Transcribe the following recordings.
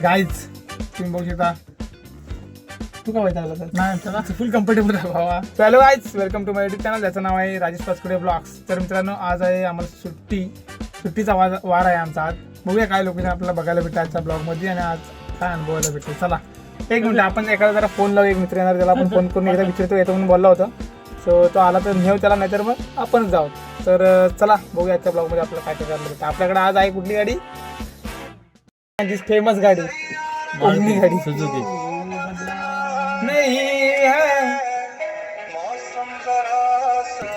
Guys तुम्ही बघू शकता. तू का वैतागला तर नाही त्याला फुल कम्फर्टेबल आहे भावा. Hello guys, welcome to my YouTube channel. ज्याचं नाव आहे राजेश पाचकुडे ब्लॉग्स. तर मित्रांनो, आज आहे आम्हाला सुट्टीचा वार आहे आमचा. आज बघूया काय लोकेशन आपल्याला बघायला भेटतं आजच्या ब्लॉगमध्ये आणि आज काय अनुभवायला भेटेल. चला एक मिनिट, आपण एखादा जरा फोन लावू. एक मित्र येणार, त्याला आपण फोन करून एकदा विचारतो, येतो म्हणून बोलला होता. सो तो आला तर नेऊ त्याला, नाहीतर मग आपणच जाऊ. तर चला बघूया आजच्या ब्लॉगमध्ये आपल्याला काय काय करायला भेटतं. आपल्याकडे आज आहे कुठली गाडी? फेमस गाडी, ओमनी गाडी, सुझुकी.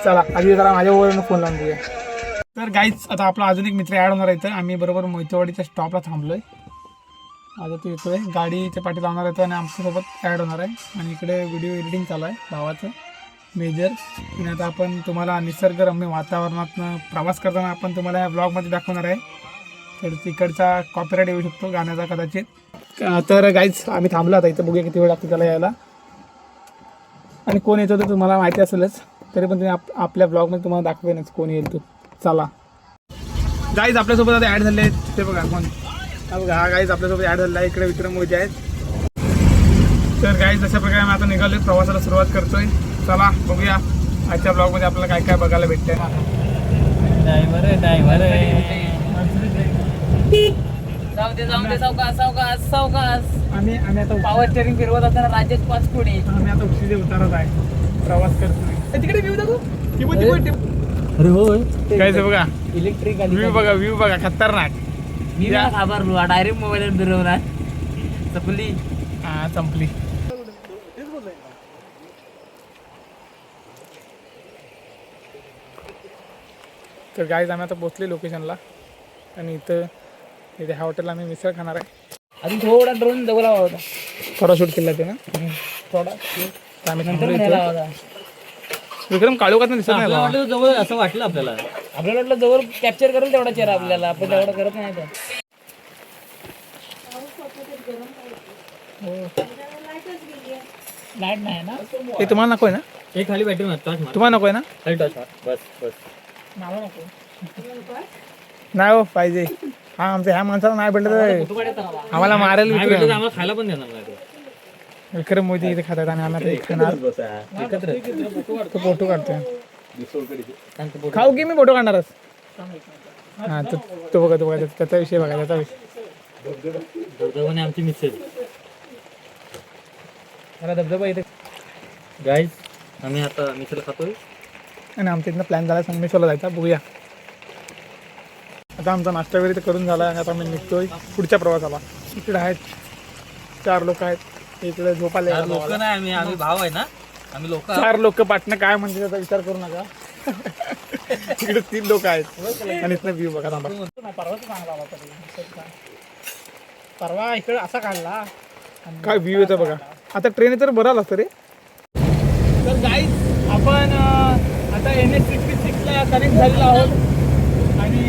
चला आधी जरा माझ्यावरून फोन लावून देऊया. तर गाईच आता आपला अजून एक मित्र ॲड होणार आहे. तर आम्ही बरोबर मोहितेवाडीच्या स्टॉपला थांबलोय. आता तो येतोय, गाडीच्या पाठी लावणार येतो आणि आमच्यासोबत ॲड होणार आहे. आणि इकडे व्हिडिओ एडिटिंग चालू आहे भावाचं मेजर. आणि आता आपण तुम्हाला निसर्गरम्य वातावरणातनं प्रवास करताना आपण तुम्हाला या ब्लॉगमध्ये दाखवणार आहे. तर तिकडचा कॉपीराईट येऊ शकतो गाण्याचा कदाचित. तर गाईज आम्ही थांबलो आता इथं. बघूया किती वेळ लागतो त्याला यायला आणि कोण येतो तर तुम्हाला माहिती असेलच. तरी पण तुम्ही आपल्या ब्लॉगमध्ये तुम्हाला दाखवेनच कोण येईल तो. चला गाईज आपल्यासोबत आता ॲड झाले आहेत. ते बघा कोण. हा गाईज आपल्यासोबत ॲड झालेला आहे. इकडे विक्रम मोहिते आहेत. तर गाईज अशा प्रकारे आम्ही आता निघालोय, प्रवासाला सुरुवात करतोय. चला बघूया आजच्या ब्लॉगमध्ये आपल्याला काय काय बघायला भेटतंय. आम्ही आता पॉवर स्टेरिंग फिरवत असताना राजेश पाचपुडे. आम्ही आता उशिरे उतारत आहे, प्रवास करतोय. तिकडे व्ह्यू दाखव. अरे होय, काय ते बघा, इलेक्ट्रिक व्ह्यू बघा खतरनाक. मी ना घाबरलो, डायरेक्ट मोबाईल फिरवला. चपली हा संपली. तर गाईज आम्ही आता पोचले लोकेशनला आणि इथे ह्या हॉटेलला आम्ही मिसळ खाणार आहे. अजून थोडा ड्रोन जवळ हवा होता, थोडा शूट केला ते ना थोडा. तर आम्ही नंतर थांबलो न्यायला इथे. हवा होता. विक्रम काळोखात दिसत नाही आपल्याला बाबा. वाटलं जवळ असं वाटलं आपल्याला. आपल्याला वाटलं जवळ कॅप्चर करेल तेवढा चेहरा आपल्याला, आपण तेवढा करत नाही. लाईट नाही ना. ते तुम्हाला नको आहे ना? एक खाली बॅटरी मार, टॉर्च मार. तुम्हाला नको आहे ना? खाली टॉर्च मार. बस बस. मला नको. नाही हो पाहिजे. हा आमच्या ह्या माणसाला नाही भेटलं तर आम्हाला मारेल नाही भेटलं तर विक्रम. आम्हाला खायला पण देणार नाही तो. विक्रम मोदी इथे खातात आणि आम्ही आता इथे खाणार. एकत्र तो फोटो काढतोय. सांग तो बोट. खाऊ की मी फोटो काढणारच. हा तो बघा त्याचा विषय बघा, त्याचा विषय. धबधबाने आमची मिसळ. त्याला धबधबा इथे. गाईज आम्ही आता मिसळ खातोय. आणि आमच्या इथनं प्लॅन झाला संगमेश्वरला जायचा. बघूया आता आमचा नाश्ता वगैरे करून झाला आणि आता आम्ही निघतोय पुढच्या प्रवासाला. इकडे आहेत 4 लोक आहेत. इकडे झोपायला लोक नाही, आम्ही भाव आहे ना, आम्ही लोक. 4 लोक पाठणं काय म्हणजे त्याचा विचार करू नका. इकडे 3 लोक आहेत आणि इथनं व्ह्यू बघा. थांबा. परवा चांगला होता. परवा इकडे असा काढला काय व्ह्यू येतो बघा. आता ट्रेन तर बरं असतं रे. तर गाईज आपण आता NH66ला कनेक्ट झालेलो आहोत आणि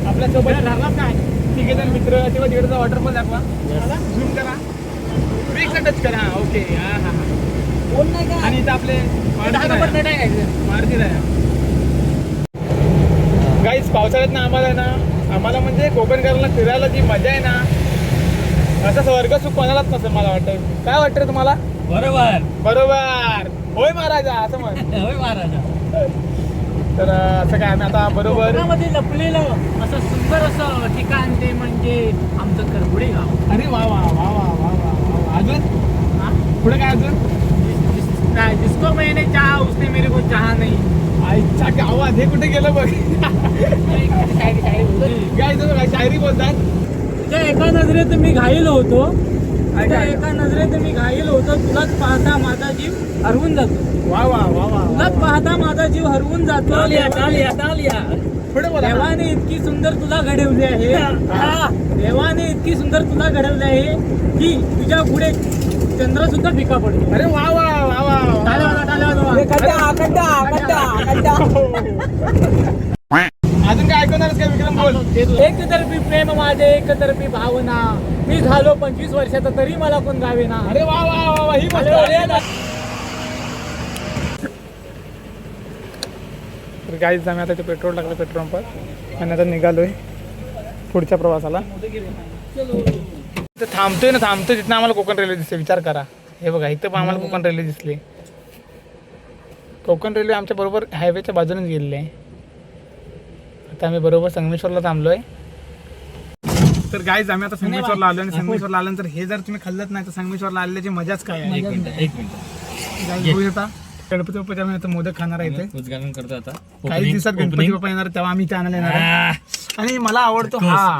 आपल्यासोबत राहणार काय 3 जण मित्र. तेव्हा तिकडचा वॉटरफॉल दाखवा, झूम करा, ब्रेकला टच करा. ओके. हा हा हा. कोण नाही का? आणि इथं आपले मारुती आहे. गाईज पावसाळ्यात ना आम्हाला म्हणजे कोकणकरला फिरायला जी मजा आहे ना, असं स्वर्ग सुख कोणालाच नसेल मला वाटतं. काय वाटतं तुम्हाला? बरोबर. होय महाराजा असं म्हण. होय महाराजा. तर असं काय आम्ही आता बरोबर कोकणामध्ये लपलेलं असं सुंदर असं ठिकाण ते म्हणजे आमचं करबुडे गाव. अरे वा वा वा वा वा वा वा. अजून पुढे काय अजून? जिसको मैंने चाहा उसने मेरे को चाहा नहीं. आईचा गावात हे कुठे गेलं बघ. काय तुम्ही काय शायरी बोलतात? तुझ्या एका नजरेत मी घाईल होतो, तुझ्या एका नजरेत मी घाईल होतो. तुलाच पाहता माझा जीव हरवून जातो. वा वा वा वा. तुलाच पाहता माझा जीव हरवून जातो. पुढे बोला. देवाने इतकी सुंदर तुला घडवली आहे, देवाने इतकी सुंदर तुला घडवली आहे की तुझ्या पुढे चंद्र सुद्धा फिका पडतो. अरे वा वा वा वा. अजून काय ऐकणारच काय विक्रम बोल. एकतर्फी प्रेम माझे एकतर्फी भावना, मी झालो 25 वर्षाचा तरी मला कोण गावे ना. अरे वा वा वा वा. ही मस्त. तर गाईज आम्ही आता इथे पेट्रोल टाकलं पेट्रोल पंपात आणि आता निघालोय पुढच्या प्रवासाला. इथं थांबतोय तिथनं आम्हाला कोकण रेल्वे दिसते. विचार करा, हे बघा इथं पण आम्हाला कोकण रेल्वे दिसली. कोकण रेल्वे आमच्या बरोबर हायवेच्या बाजूनेच गेलेली आहे. आता आम्ही बरोबर संगमेश्वरला थांबलोय. तर गाईज आम्ही आता संगमेश्वरला आलो आणि संगमेश्वरला आल्यानंतर हे जर तुम्ही खाल्लत नाही तर संगमेश्वरला आल्याची मजाच काय आहे. एक मिनिट गाईज बघू शकता गणपती बाप्पाच्या आम्ही आता मोदक खाणार आहे इथे. उद्घाटन करतो आता. काही दिवसात गणपती बाप्पा येणार तेव्हा आम्ही इथे आणायला येणार आहे. आणि मला आवडतो हा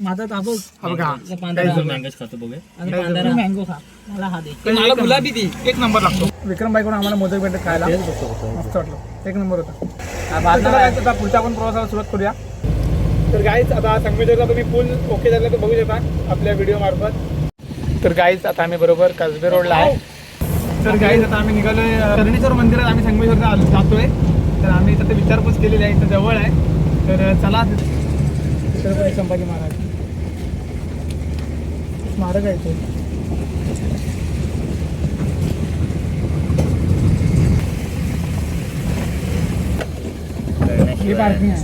माझा ताबूस हा बघा मँगोज खातो बघूया. आणि मँगो खा, मला हा दे. मला गुलाबी दे. एक नंबर लागतो. विक्रम बाईकडून आम्हाला मोदक भेटत खायला मस्त वाटलं. एक नंबर होता. आता पुढचा आपण प्रवासाला सुरुवात करूया. तर गाईज आता संगमेश्वरचा तुम्ही पूल ओके झाला तर बघू शकता आपल्या व्हिडिओ मार्फत. तर गाईज आता आम्ही बरोबर कसबे रोडला आहे. तर गाईज आता आम्ही निघालोय कर्णेश्वर मंदिरात. आम्ही संगमेश्वरला जातोय. तर आम्ही इथं विचारपूस केलेली आहे, इथं जवळ आहे. तर चला छत्रपती संभाजी महाराज स्मारक आहे ते. ही पार्किंग आहे.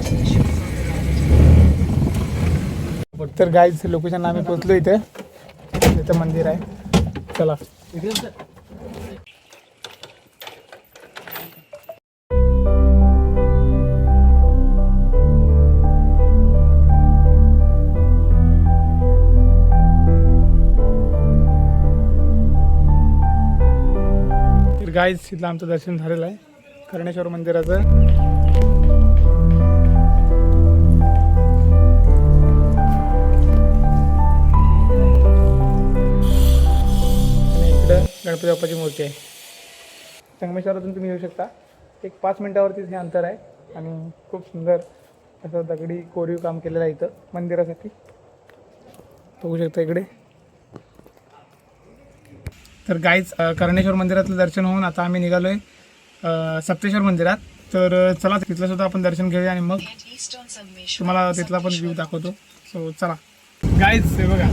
तर गाईज लोकेशनला आम्ही पोहोचलो. इथं मंदिर आहे. चला गाईज इथलं आमचं दर्शन झालेलं आहे कर्णेश्वर मंदिराचं. आणि इकडं गणपती बाप्पाची मूर्ती आहे. संगमेश्वरातून तुम्ही येऊ शकता. एक 5 मिनिटावरतीच हे अंतर आहे आणि खूप सुंदर असं दगडी कोरीव काम केलेलं आहे इथं मंदिरासाठी. बघू शकता इकडे. तर गाईज कर्णेश्वर मंदिरातलं दर्शन होऊन आता आम्ही निघालोय सप्तेश्वर मंदिरात. तर चला तिथलं सुद्धा आपण दर्शन घेऊया आणि मग तुम्हाला तिथला पण व्ह्यू दाखवतो. सो चला गाईज. हे बघा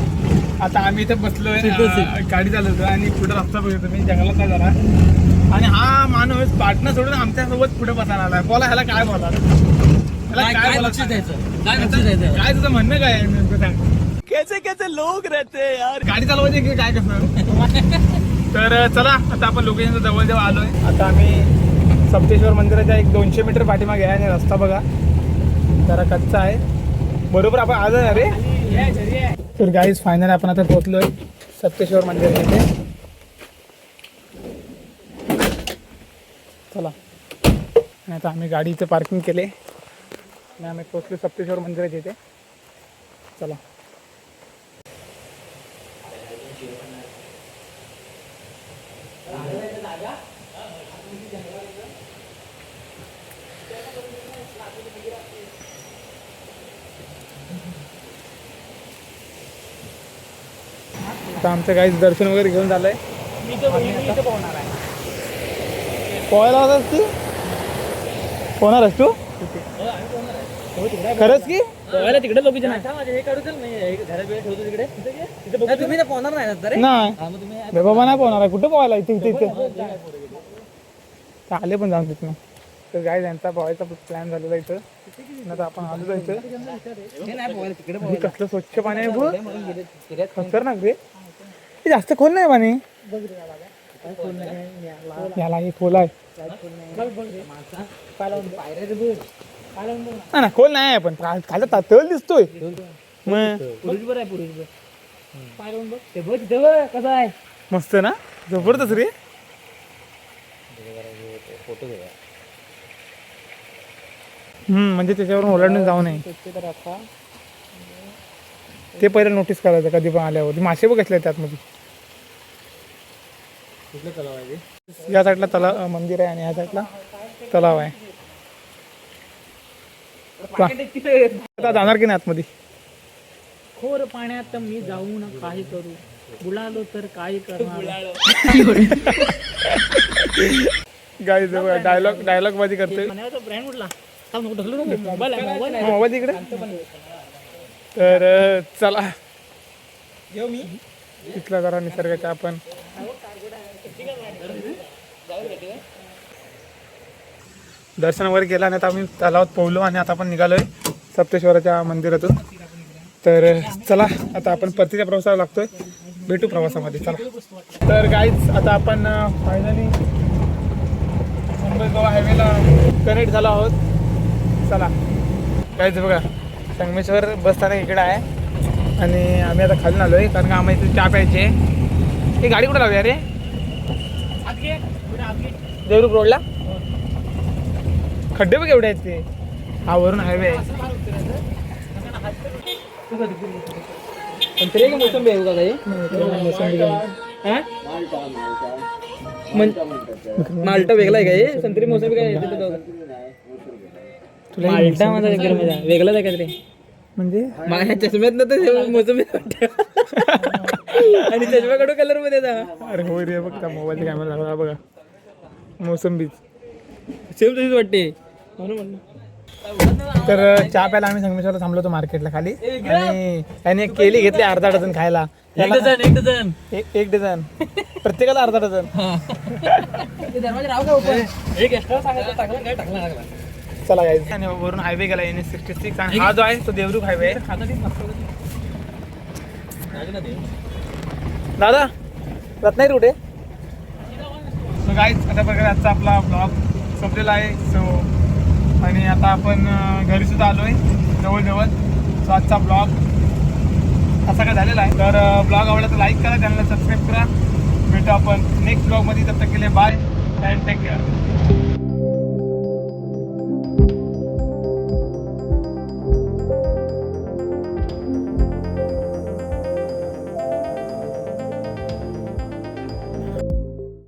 आता आम्ही इथे बसलोय, गाडी चालवतो आणि पुढे रस्ता बघतो तुम्ही जंगलात काय झाला. आणि हा माणूस पार्टनर सोडून आमच्यासोबत पुढे बसायला आलाय. बोला ह्याला काय बोला, काय तुझं म्हणणं काय आहे नेमकं सांग. कैसे लोक रहते यार, गाडी चालवायची की काय कसं. तर चला आता आपण लोकेशनच्या जवळ जेव्हा आलोय. आता आम्ही सप्तेश्वर मंदिराच्या एक 200 मीटर पाठीमागे आहे आणि रस्ता बघा जरा कच्चा आहे. बरोबर आपण आज आहे रे. तर गाईज फायनल आपण आता पोहोचलोय सप्तेश्वर मंदिरामध्ये. चला आणि आता आम्ही गाडी इथे पार्किंग केले आणि आम्ही पोहोचलो सप्तेश्वर मंदिराच्या इथे. चला आता आमचं काही दर्शन वगैरे घेऊन झालंय. पोहायला होतास तू? पोहणारच तू खरंच की? तिकडे लोकेशन आहे. हे काढू नाही घरात वेळ ठेवतो तिकडे. तुम्ही तर पोहणार नाही. नाही बाबा नाही पोहणार आहे. कुठं पोहायला इथे इथे इथे आले पण जाऊन तिथनं. तर गाय त्यांचा पोहायचा प्लॅन झालेला इथं. आता आपण आलो इथं. कसलं स्वच्छ पाणी आहे बघ. खतरनाक रे. जास्त खोल नाही पाणी. याला हे खोल आहे ना. खोल नाही पण खाली तळ दिसतोय. मस्त ना, जबरदस्त रे. म्हणजे त्याच्यावरून ओलांडून जाऊ नये ते पहिलं नोटीस करायचं कधी पण आल्यावर. मासे बघ कसले त्यात मध्ये. या साईडला तलाव मंदिर आहे आणि या साईडला तलाव आहे. आता जाणार की नाही आतमध्ये. खोर पाण्यात मी जाऊन काही करू, बुडालो तर काय करणार. गाईज डायलॉग बाजी करतोय. ब्रँड कुठला मोबाईल आहे. मोबाईल इकडे. तर चला घेऊ मी तिथला जरा निसर्गाच्या आपण दर्शन वगैरे केलं आणि आता आम्ही तलावात पोहलो आणि आता आपण निघालोय सप्तेश्वराच्या मंदिरातून. तर चला आता आपण परतीच्या प्रवासाला लागतोय, भेटू प्रवासामध्ये. चला तर गाईज आता आपण फायनली मुंबई गोवा हायवेला कनेक्ट झालो आहोत. चला गाईज बघा, संगमेश्वर बस स्थानक इकडे आहे आणि आम्ही आता खालून आलो आहे कारण का आम्हाला इथे चहा प्यायची आहे. ही गाडी कुठं लावूया रे? देवरुख रोडला खड्डे बघ एवढे आहेत ते. हा वरून हायवे आहे. संत्री का मोसंबी आहे का काही? माल्टा वेगळा आहे का हे? संत्री मोसंबी काय माल्टा माझा वेगळाच आहे का तरी? म्हणजे माझ्या चष्म्यात ना तर मोसंबी आणि चष्म्याकडून कलर मध्ये जा. अरे हो रे बघ, त्या मोबाईलचा कॅमेरा लागला बघा, मोसंबीच सेम तशीच वाटते म्हणून म्हणलं. तर चहा प्यायला आम्ही संगमेश्वरला थांबलो होतो मार्केटला खाली आणि त्याने एक केली घेतली अर्धा डझन खायला. एक डझन एक डझन प्रत्येकाला अर्धा डझन. एक एक्स्ट्रा सांगायचं टाकला काय टाकला लागला. चला गाईज, आणि वरून हायवे गेला NH66 आणि हा जो आहे तो देवरुख हायवे आहे. दादा रत्नागिरी कुठे? सो गाईज अशा प्रकारे आजचा आपला ब्लॉग संपलेला आहे. सो आणि आता आपण घरी सुद्धा आलो आहे जवळजवळ. सो आजचा ब्लॉग असा काय झालेला आहे. तर ब्लॉग आवडला तर लाईक करा, चॅनलला सबस्क्राईब करा. भेटू आपण नेक्स्ट ब्लॉगमध्ये. तब तक के लिए बाय अँड टेक केअर.